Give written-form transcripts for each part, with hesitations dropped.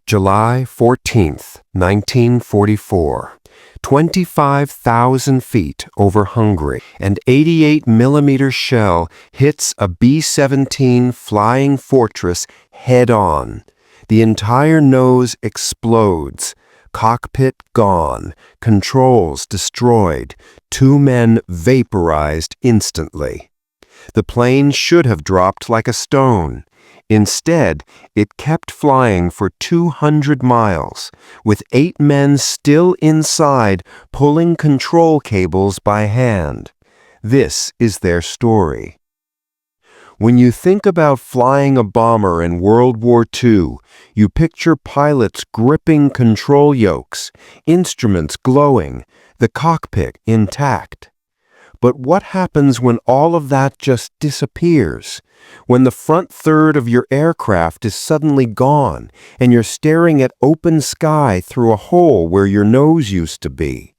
July 14th, 1944. 25,000 feet over Hungary. An 88mm shell hits a B-17 flying fortress head-on. The entire nose explodes. Cockpit gone. Controls destroyed. 2 men vaporized instantly. The plane should have dropped like a stone. Instead, it kept flying for 200 miles, with 8 men still inside pulling control cables by hand. This is their story. When you think about flying a bomber in World War II, you picture pilots gripping control yokes, instruments glowing, the cockpit intact. But what happens when all of that just disappears? When the front third of your aircraft is suddenly gone and you're staring at open sky through a hole where your nose used to be?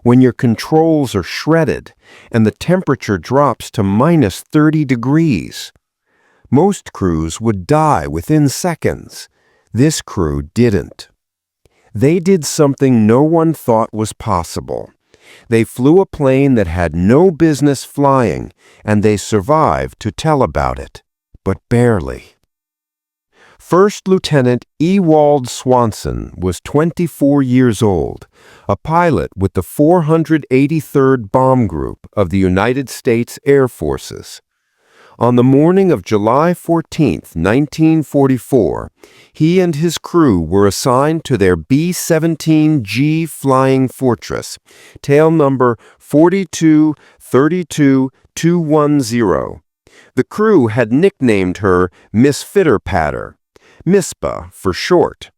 When your controls are shredded and the temperature drops to minus 30 degrees? Most crews would die within seconds. This crew didn't. They did something no one thought was possible. They flew a plane that had no business flying, and they survived to tell about it, but barely. First Lieutenant Ewald Swanson was 24 years old, a pilot with the 483rd Bomb Group of the United States Air Forces. On the morning of July 14, 1944, he and his crew were assigned to their B-17G Flying Fortress, tail number 4232210. The crew had nicknamed her Miss Fitterpatter, MISPA for short.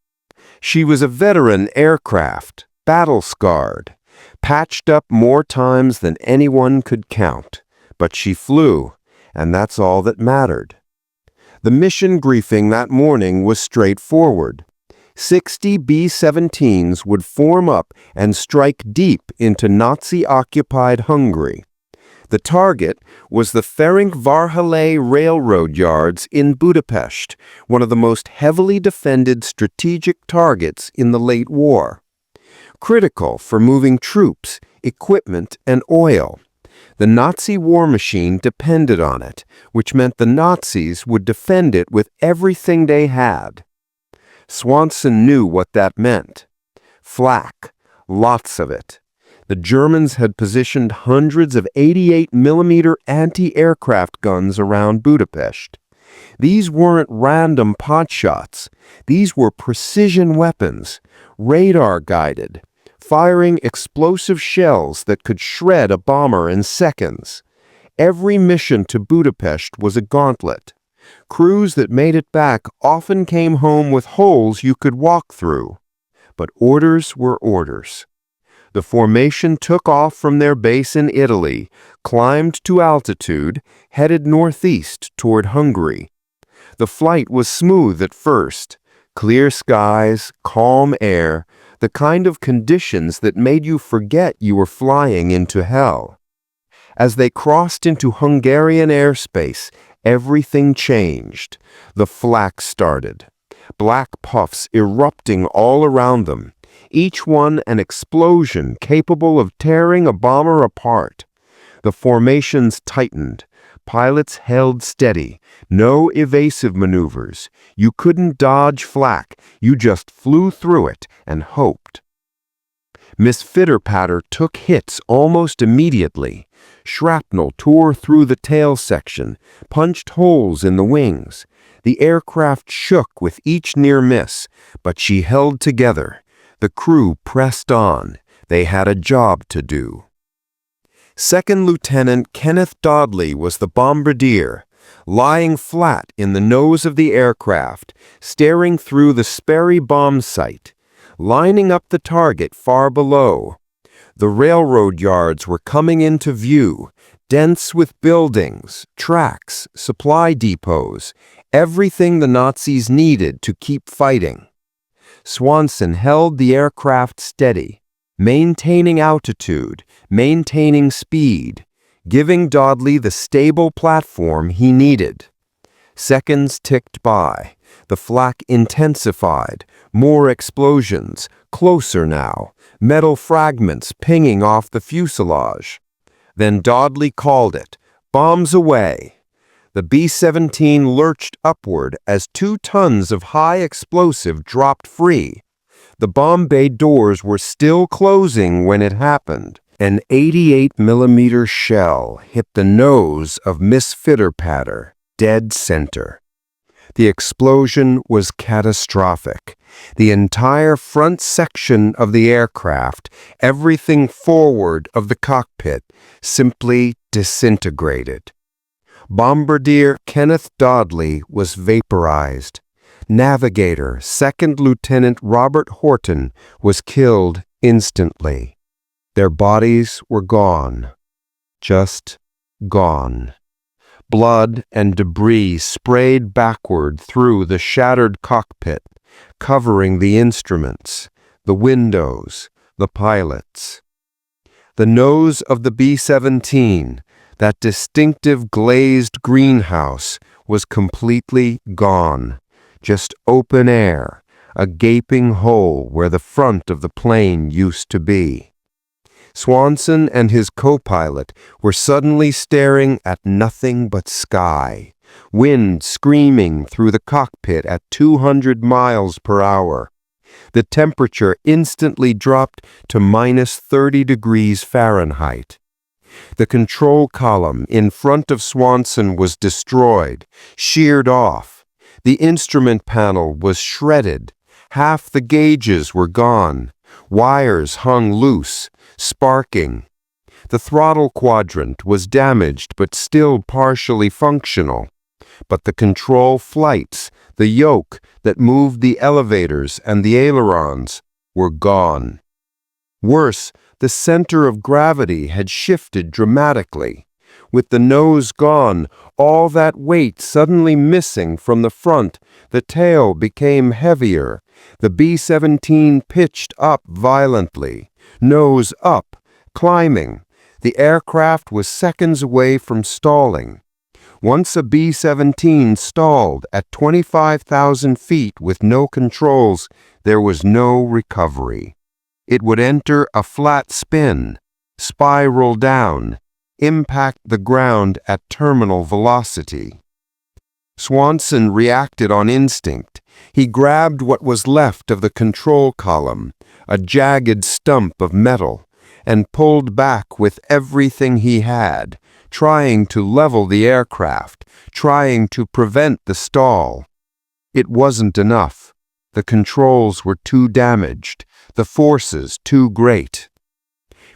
She was a veteran aircraft, battle-scarred, patched up more times than anyone could count, but she flew. And that's all that mattered. The mission briefing that morning was straightforward. 60 B-17s would form up and strike deep into Nazi-occupied Hungary. The target was the Ferencvárosi railroad yards in Budapest, one of the most heavily defended strategic targets in the late war. Critical for moving troops, equipment, and oil. The Nazi war machine depended on it, which meant the Nazis would defend it with everything they had. Swanson knew what that meant. Flak, lots of it. The Germans had positioned hundreds of 88mm anti-aircraft guns around Budapest. These weren't random potshots. These were precision weapons, radar-guided, firing explosive shells that could shred a bomber in seconds. Every mission to Budapest was a gauntlet. Crews that made it back often came home with holes you could walk through. But orders were orders. The formation took off from their base in Italy, climbed to altitude, headed northeast toward Hungary. The flight was smooth at first. Clear skies, calm air, the kind of conditions that made you forget you were flying into hell. As they crossed into Hungarian airspace, everything changed. The flak started. Black puffs erupting all around them, each one an explosion capable of tearing a bomber apart. The formations tightened. Pilots held steady. No evasive maneuvers. You couldn't dodge flak. You just flew through it and hoped. Miss Fitterpatter took hits almost immediately. Shrapnel tore through the tail section, punched holes in the wings. The aircraft shook with each near miss, but she held together. The crew pressed on. They had a job to do. Second Lieutenant Kenneth Dodley was the bombardier, lying flat in the nose of the aircraft, staring through the Sperry bomb sight, lining up the target far below. The railroad yards were coming into view, dense with buildings, tracks, supply depots, everything the Nazis needed to keep fighting. Swanson held the aircraft steady, maintaining altitude, maintaining speed, giving Dodley the stable platform he needed. Seconds ticked by. The flak intensified, more explosions, closer now, metal fragments pinging off the fuselage. Then Dodley called it, "Bombs away." The B-17 lurched upward as 2 tons of high explosive dropped free. The bomb bay doors were still closing when it happened. An 88mm shell hit the nose of Miss Fitterpatter, dead center. The explosion was catastrophic. The entire front section of the aircraft, everything forward of the cockpit, simply disintegrated. Bombardier Kenneth Dodley was vaporized. Navigator Second Lieutenant Robert Horton was killed instantly. Their bodies were gone. Just gone. Blood and debris sprayed backward through the shattered cockpit, covering the instruments, the windows, the pilots. The nose of the B-17, that distinctive glazed greenhouse, was completely gone. Just open air, a gaping hole where the front of the plane used to be. Swanson and his co-pilot were suddenly staring at nothing but sky, wind screaming through the cockpit at 200 miles per hour. The temperature instantly dropped to -30 degrees Fahrenheit. The control column in front of Swanson was destroyed, sheared off. The instrument panel was shredded. Half the gauges were gone. Wires hung loose, sparking. The throttle quadrant was damaged but still partially functional. But the control flights, the yoke that moved the elevators and the ailerons, were gone. Worse, the center of gravity had shifted dramatically. With the nose gone, all that weight suddenly missing from the front, the tail became heavier. The B-17 pitched up violently, nose up, climbing. The aircraft was seconds away from stalling. Once a B-17 stalled at 25,000 feet with no controls, there was no recovery. It would enter a flat spin, spiral down, impact the ground at terminal velocity. Swanson reacted on instinct. He grabbed what was left of the control column, a jagged stump of metal, and pulled back with everything he had, trying to level the aircraft, trying to prevent the stall. It wasn't enough. The controls were too damaged, the forces too great.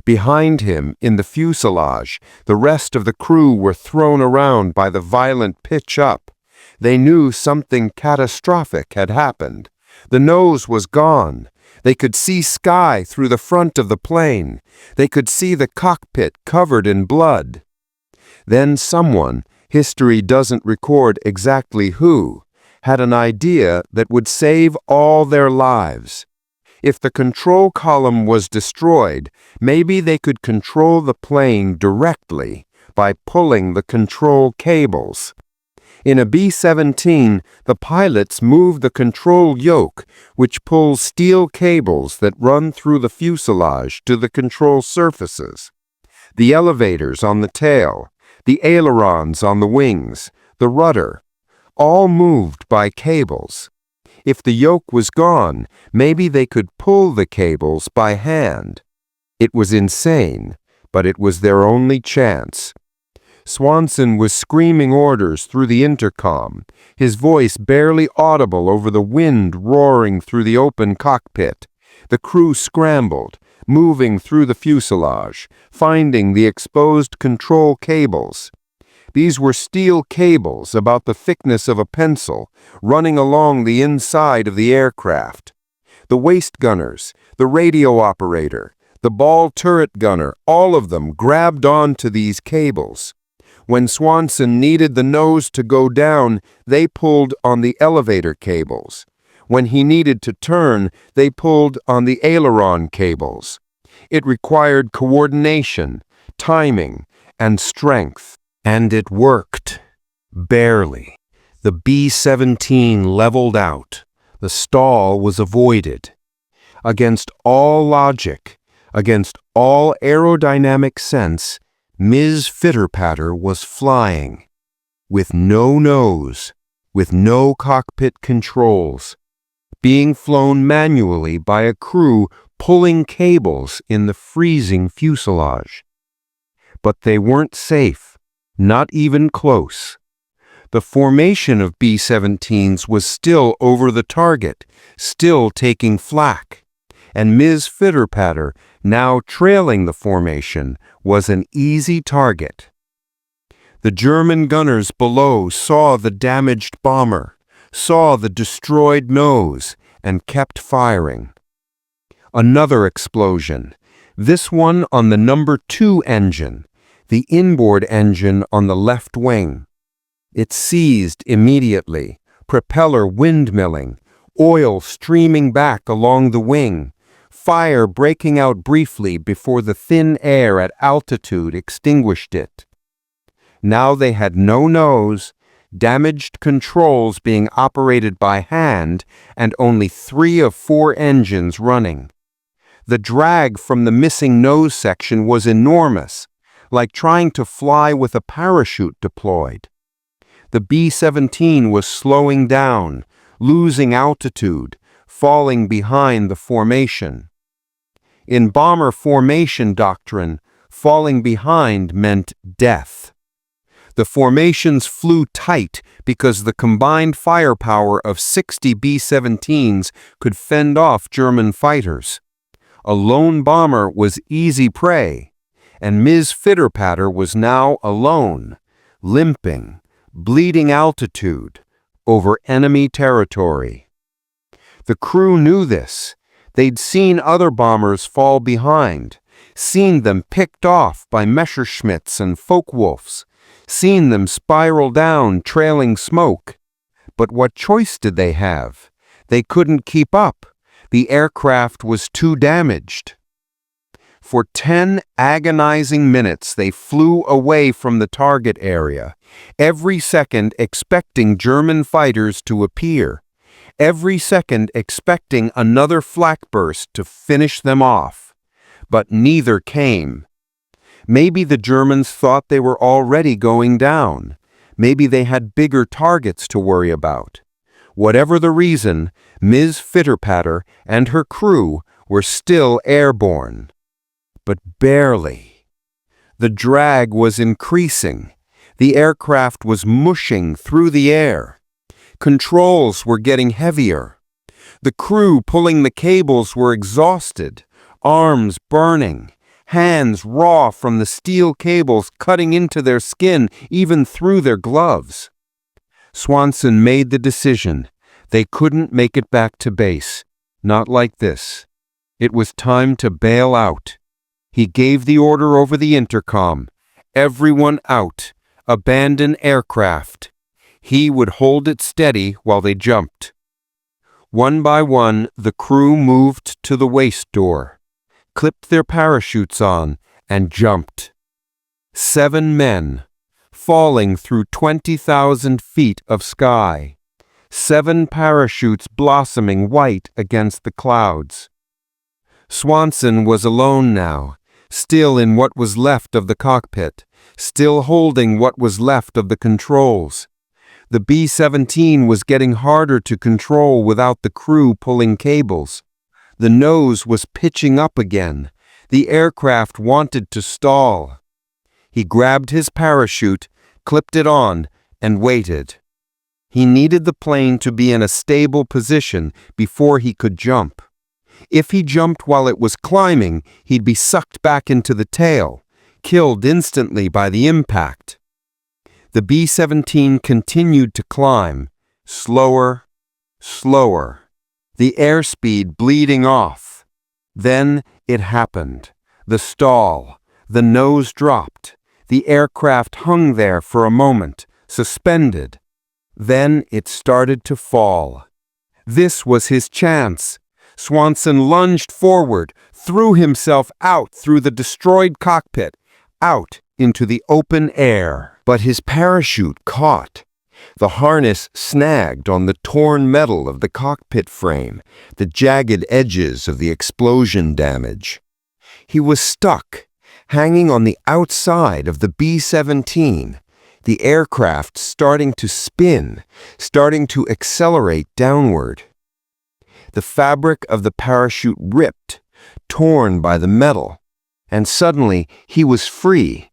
Behind him, in the fuselage, the rest of the crew were thrown around by the violent pitch up. They knew something catastrophic had happened. The nose was gone. They could see sky through the front of the plane. They could see the cockpit covered in blood. Then someone, history doesn't record exactly who, had an idea that would save all their lives. If the control column was destroyed, maybe they could control the plane directly by pulling the control cables. In a B-17, the pilots move the control yoke, which pulls steel cables that run through the fuselage to the control surfaces. The elevators on the tail, the ailerons on the wings, the rudder, all moved by cables. If the yoke was gone, maybe they could pull the cables by hand. It was insane, but it was their only chance. Swanson was screaming orders through the intercom, his voice barely audible over the wind roaring through the open cockpit. The crew scrambled, moving through the fuselage, finding the exposed control cables. These were steel cables about the thickness of a pencil, running along the inside of the aircraft. The waist gunners, the radio operator, the ball turret gunner, all of them grabbed onto these cables. When Swanson needed the nose to go down, they pulled on the elevator cables. When he needed to turn, they pulled on the aileron cables. It required coordination, timing, and strength. And it worked. Barely. The B-17 leveled out. The stall was avoided. Against all logic, against all aerodynamic sense, Ms. Fitterpatter was flying. With no nose, with no cockpit controls, being flown manually by a crew pulling cables in the freezing fuselage. But they weren't safe, not even close. The formation of B-17s was still over the target, still taking flak, and Ms. Fitterpatter, now trailing the formation, was an easy target. The German gunners below saw the damaged bomber, saw the destroyed nose, and kept firing. Another explosion, this one on the number 2 engine, the inboard engine on the left wing. It seized immediately, propeller windmilling, oil streaming back along the wing, fire breaking out briefly before the thin air at altitude extinguished it. Now they had no nose, damaged controls being operated by hand, and only 3 of 4 engines running. The drag from the missing nose section was enormous, like trying to fly with a parachute deployed. The B-17 was slowing down, losing altitude, falling behind the formation. In bomber formation doctrine, falling behind meant death. The formations flew tight because the combined firepower of 60 B-17s could fend off German fighters. A lone bomber was easy prey, and Ms. Fitterpatter was now alone, limping, bleeding altitude, over enemy territory. The crew knew this. They'd seen other bombers fall behind, seen them picked off by Messerschmitts and Focke-Wulfs, seen them spiral down trailing smoke. But what choice did they have? They couldn't keep up. The aircraft was too damaged. For 10 agonizing minutes they flew away from the target area, every second expecting German fighters to appear, every second expecting another flak burst to finish them off. But neither came. Maybe the Germans thought they were already going down. Maybe they had bigger targets to worry about. Whatever the reason, Ms. Fitterpatter and her crew were still airborne. But barely. The drag was increasing. The aircraft was mushing through the air. Controls were getting heavier. The crew pulling the cables were exhausted, arms burning, hands raw from the steel cables cutting into their skin, even through their gloves. Swanson made the decision. They couldn't make it back to base. Not like this. It was time to bail out. He gave the order over the intercom. Everyone out. Abandon aircraft. He would hold it steady while they jumped. One by one, the crew moved to the waist door, clipped their parachutes on, and jumped. 7 men, falling through 20,000 feet of sky. 7 parachutes blossoming white against the clouds. Swanson was alone now, still in what was left of the cockpit, still holding what was left of the controls. The B-17 was getting harder to control without the crew pulling cables. The nose was pitching up again. The aircraft wanted to stall. He grabbed his parachute, clipped it on, and waited. He needed the plane to be in a stable position before he could jump. If he jumped while it was climbing, he'd be sucked back into the tail, killed instantly by the impact. The B-17 continued to climb, slower, slower, the airspeed bleeding off. Then it happened. The stall, the nose dropped. The aircraft hung there for a moment, suspended. Then it started to fall. This was his chance. Swanson lunged forward, threw himself out through the destroyed cockpit, out into the open air. But his parachute caught. The harness snagged on the torn metal of the cockpit frame, the jagged edges of the explosion damage. He was stuck, hanging on the outside of the B-17, the aircraft starting to spin, starting to accelerate downward. The fabric of the parachute ripped, torn by the metal, and suddenly he was free,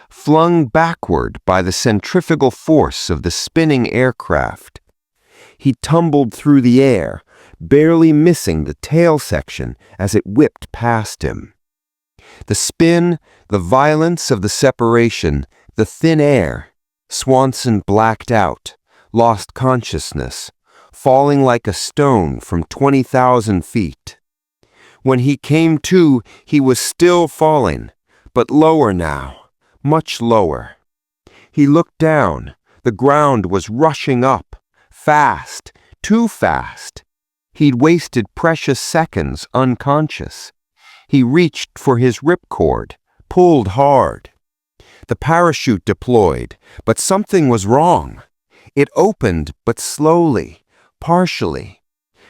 flung backward by the centrifugal force of the spinning aircraft. He tumbled through the air, barely missing the tail section as it whipped past him. The spin, the violence of the separation, the thin air, Swanson blacked out, lost consciousness, falling like a stone from 20,000 feet. When he came to, he was still falling, but lower now. Much lower. He looked down. The ground was rushing up. Fast. Too fast. He'd wasted precious seconds unconscious. He reached for his ripcord, pulled hard. The parachute deployed, but something was wrong. It opened, but slowly, partially.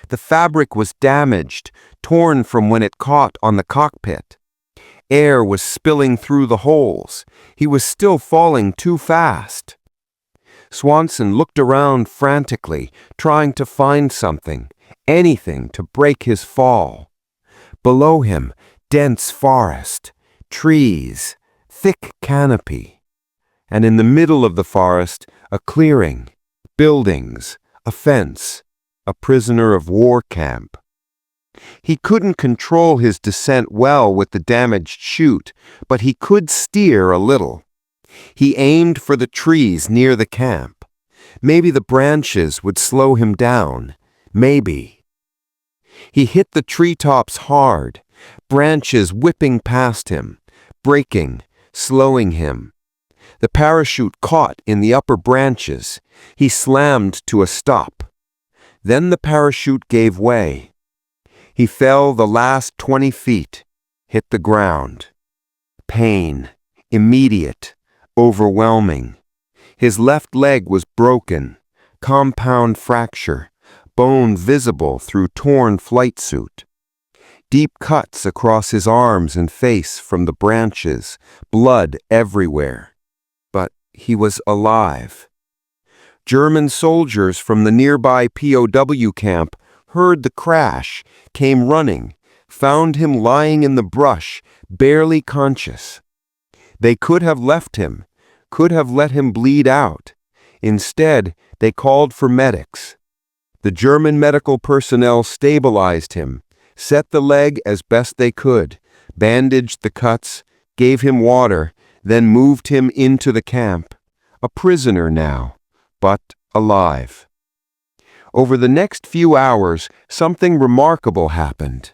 The fabric was damaged, torn from when it caught on the cockpit. Air was spilling through the holes. He was still falling too fast. Swanson looked around frantically, trying to find something, anything to break his fall. Below him, dense forest, trees, thick canopy. And in the middle of the forest, a clearing, buildings, a fence, a prisoner of war camp. He couldn't control his descent well with the damaged chute, but he could steer a little. He aimed for the trees near the camp. Maybe the branches would slow him down. Maybe. He hit the treetops hard, branches whipping past him, breaking, slowing him. The parachute caught in the upper branches. He slammed to a stop. Then the parachute gave way. He fell the last 20 feet, hit the ground. Pain, immediate, overwhelming. His left leg was broken, compound fracture, bone visible through torn flight suit. Deep cuts across his arms and face from the branches, blood everywhere. But he was alive. German soldiers from the nearby POW camp heard the crash, came running, found him lying in the brush, barely conscious. They could have left him, could have let him bleed out. Instead, they called for medics. The German medical personnel stabilized him, set the leg as best they could, bandaged the cuts, gave him water, then moved him into the camp. A prisoner now, but alive. Over the next few hours, something remarkable happened.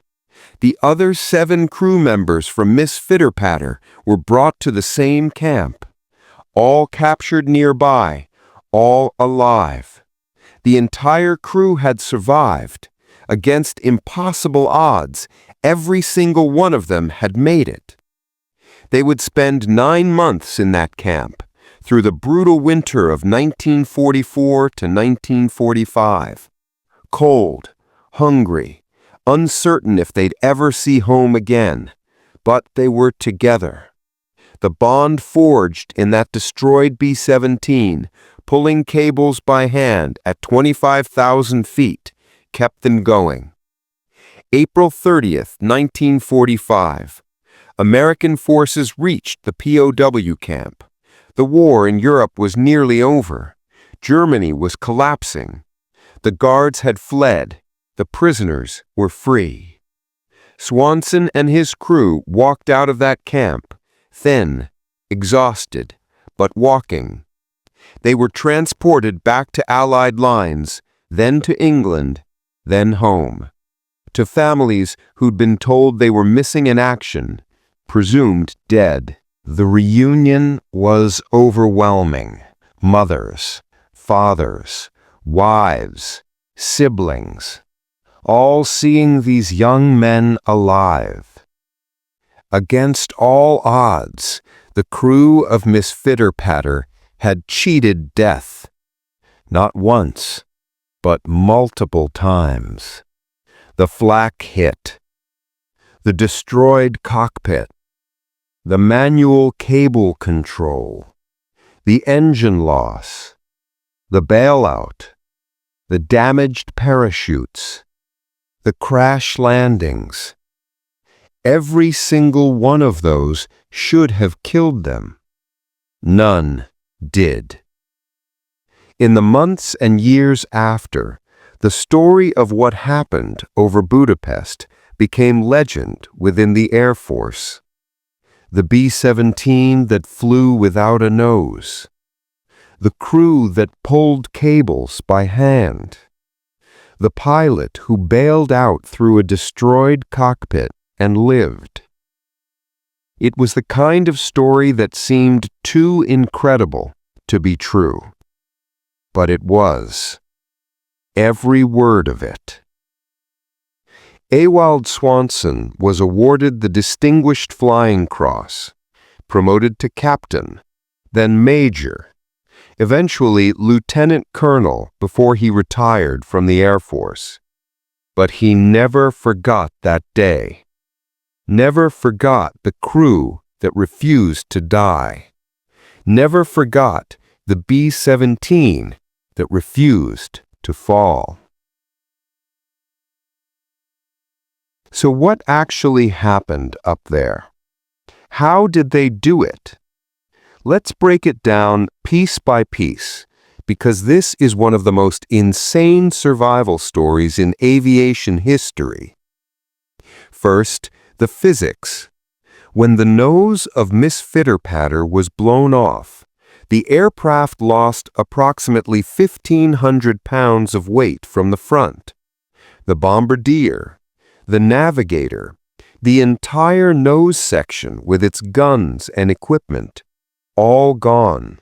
The other 7 crew members from Miss Fitterpatter were brought to the same camp. All captured nearby, all alive. The entire crew had survived. Against impossible odds, every single one of them had made it. They would spend 9 months in that camp, through the brutal winter of 1944 to 1945. Cold, hungry, uncertain if they'd ever see home again, but they were together. The bond forged in that destroyed B-17, pulling cables by hand at 25,000 feet, kept them going. April 30th, 1945. American forces reached the POW camp. The war in Europe was nearly over. Germany was collapsing. The guards had fled. The prisoners were free. Swanson and his crew walked out of that camp, thin, exhausted, but walking. They were transported back to Allied lines, then to England, then home. To families who'd been told they were missing in action, presumed dead. The reunion was overwhelming. Mothers, fathers, wives, siblings, all seeing these young men alive. Against all odds, the crew of Miss Fitterpatter had cheated death. Not once, but multiple times. The flak hit, the destroyed cockpit, the manual cable control, the engine loss, the bailout, the damaged parachutes, the crash landings. Every single one of those should have killed them. None did. In the months and years after, the story of what happened over Budapest became legend within the Air Force. The B-17 that flew without a nose. The crew that pulled cables by hand. The pilot who bailed out through a destroyed cockpit and lived. It was the kind of story that seemed too incredible to be true. But it was. Every word of it. Ewald Swanson was awarded the Distinguished Flying Cross, promoted to captain, then major, eventually lieutenant colonel before he retired from the Air Force. But he never forgot that day. Never forgot the crew that refused to die. Never forgot the B-17 that refused to fall. So what actually happened up there? How did they do it? Let's break it down piece by piece, because this is one of the most insane survival stories in aviation history. First, the physics. When the nose of Miss Fitterpatter was blown off, the aircraft lost approximately 1,500 pounds of weight from the front. The bombardier, the navigator, the entire nose section with its guns and equipment, all gone.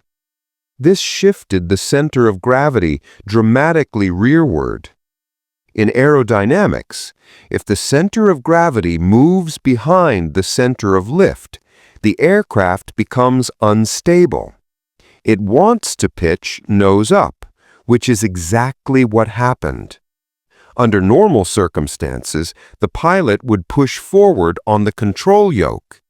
This shifted the center of gravity dramatically rearward. In aerodynamics, if the center of gravity moves behind the center of lift, the aircraft becomes unstable. It wants to pitch nose up, which is exactly what happened. Under normal circumstances, the pilot would push forward on the control yoke.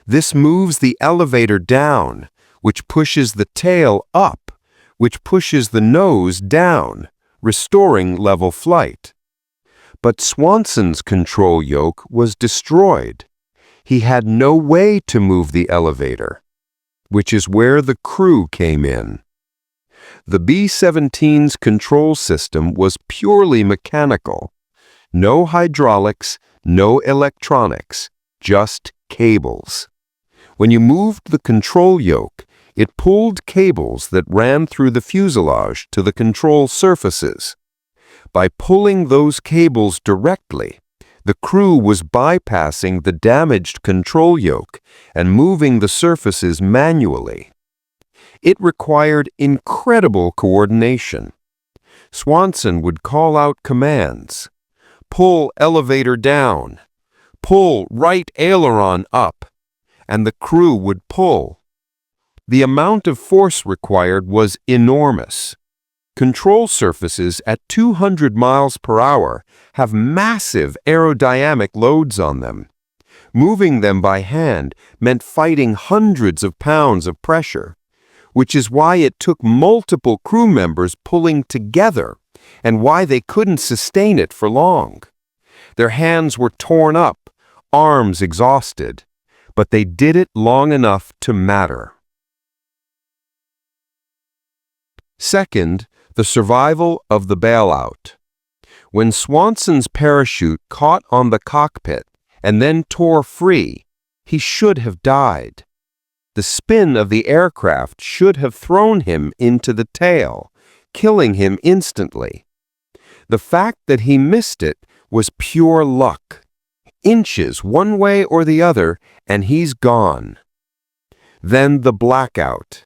This moves the elevator down, which pushes the tail up, which pushes the nose down, restoring level flight. But Swanson's control yoke was destroyed. He had no way to move the elevator, which is where the crew came in. The B-17's control system was purely mechanical. No hydraulics, no electronics, just cables. When you moved the control yoke, it pulled cables that ran through the fuselage to the control surfaces. By pulling those cables directly, the crew was bypassing the damaged control yoke and moving the surfaces manually. It required incredible coordination. Swanson would call out commands. Pull elevator down. Pull right aileron up. And the crew would pull. The amount of force required was enormous. Control surfaces at 200 miles per hour have massive aerodynamic loads on them. Moving them by hand meant fighting hundreds of pounds of pressure, which is why it took multiple crew members pulling together and why they couldn't sustain it for long. Their hands were torn up, arms exhausted, but they did it long enough to matter. Second, the survival of the bailout. When Swanson's parachute caught on the cockpit and then tore free, he should have died. The spin of the aircraft should have thrown him into the tail, killing him instantly. The fact that he missed it was pure luck. Inches one way or the other, and he's gone. Then the blackout.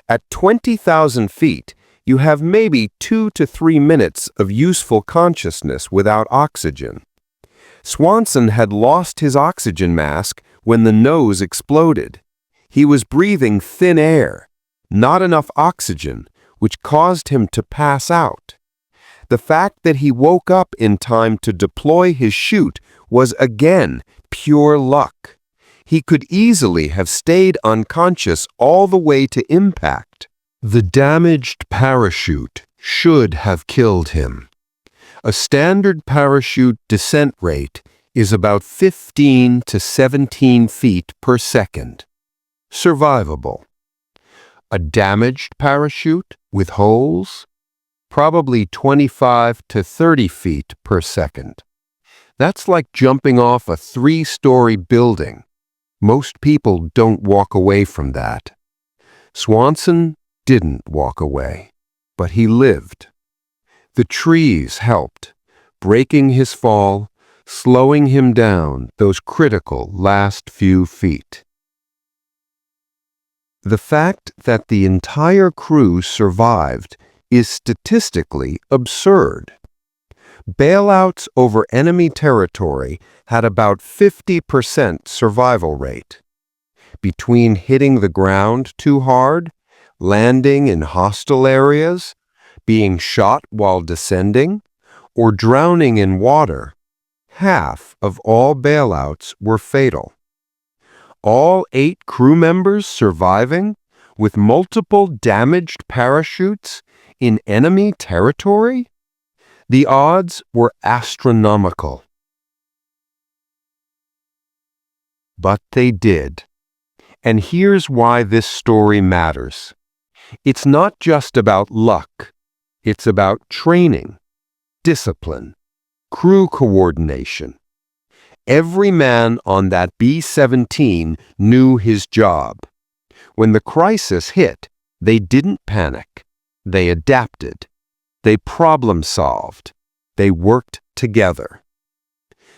At 20,000 feet, you have maybe 2 to 3 minutes of useful consciousness without oxygen. Swanson had lost his oxygen mask when the nose exploded. He was breathing thin air, not enough oxygen, which caused him to pass out. The fact that he woke up in time to deploy his chute was again pure luck. He could easily have stayed unconscious all the way to impact. The damaged parachute should have killed him. A standard parachute descent rate is about 15 to 17 feet per second. Survivable. A damaged parachute with holes? Probably 25 to 30 feet per second. That's like jumping off a 3-story building. Most people don't walk away from that. Swanson didn't walk away, but he lived. The trees helped, breaking his fall, slowing him down those critical last few feet. The fact that the entire crew survived is statistically absurd. Bailouts over enemy territory had about 50% survival rate. Between hitting the ground too hard, landing in hostile areas, being shot while descending, or drowning in water, half of all bailouts were fatal. All 8 crew members surviving with multiple damaged parachutes in enemy territory? The odds were astronomical. But they did. And here's why this story matters. It's not just about luck. It's about training, discipline, crew coordination. Every man on that B-17 knew his job. When the crisis hit, they didn't panic. They adapted. They problem-solved. They worked together.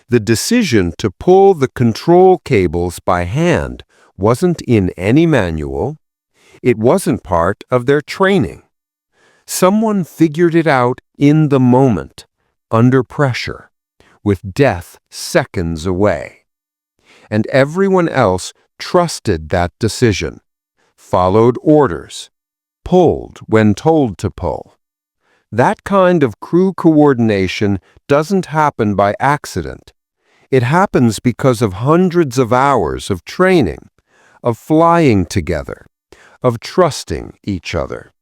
The decision to pull the control cables by hand wasn't in any manual. It wasn't part of their training. Someone figured it out in the moment, under pressure, with death seconds away. And everyone else trusted that decision, followed orders, pulled when told to pull. That kind of crew coordination doesn't happen by accident. It happens because of hundreds of hours of training, of flying together, of trusting each other.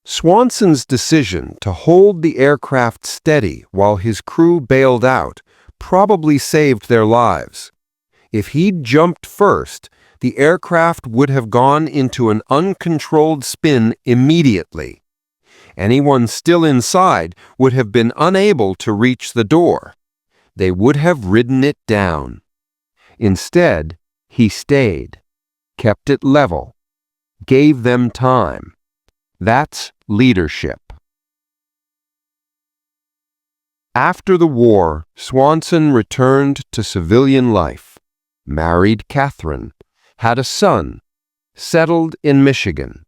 Swanson's decision to hold the aircraft steady while his crew bailed out probably saved their lives. If he'd jumped first, the aircraft would have gone into an uncontrolled spin immediately. Anyone still inside would have been unable to reach the door. They would have ridden it down. Instead, he stayed, kept it level, gave them time. That's leadership. After the war, Swanson returned to civilian life, married Catherine, had a son, settled in Michigan,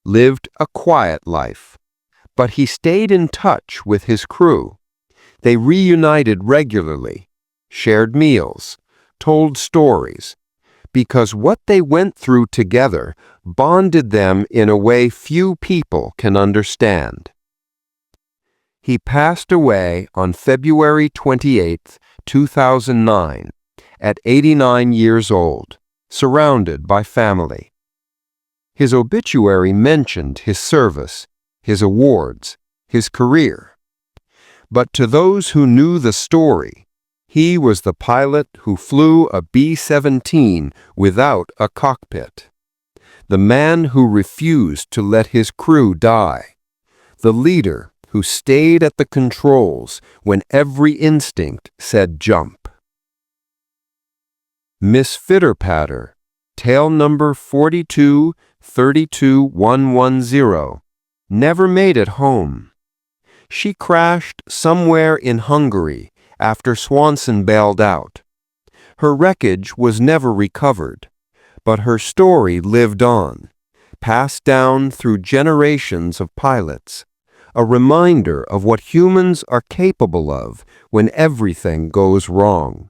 lived a quiet life. But he stayed in touch with his crew. They reunited regularly, shared meals, told stories, because what they went through together bonded them in a way few people can understand. He passed away on February 28, 2009, at 89 years old, surrounded by family. His obituary mentioned his service, his awards, his career. But to those who knew the story, he was the pilot who flew a B-17 without a cockpit. The man who refused to let his crew die. The leader who stayed at the controls when every instinct said jump. Miss Fitterpatter, tail number 4232110, never made it home. She crashed somewhere in Hungary after Swanson bailed out. Her wreckage was never recovered, but her story lived on, passed down through generations of pilots, a reminder of what humans are capable of when everything goes wrong.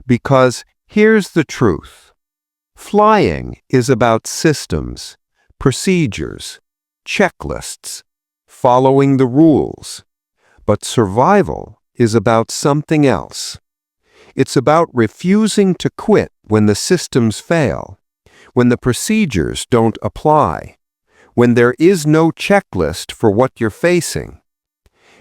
Because here's the truth. Flying is about systems, procedures, checklists, following the rules. But survival is about something else. It's about refusing to quit when the systems fail, when the procedures don't apply, when there is no checklist for what you're facing.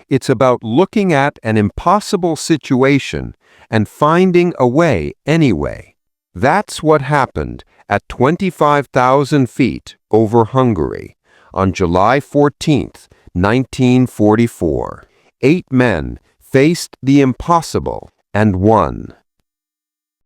It's about looking at an impossible situation and finding a way anyway. That's what happened at 25,000 feet over Hungary on July 14, 1944. 8 men faced the impossible and won.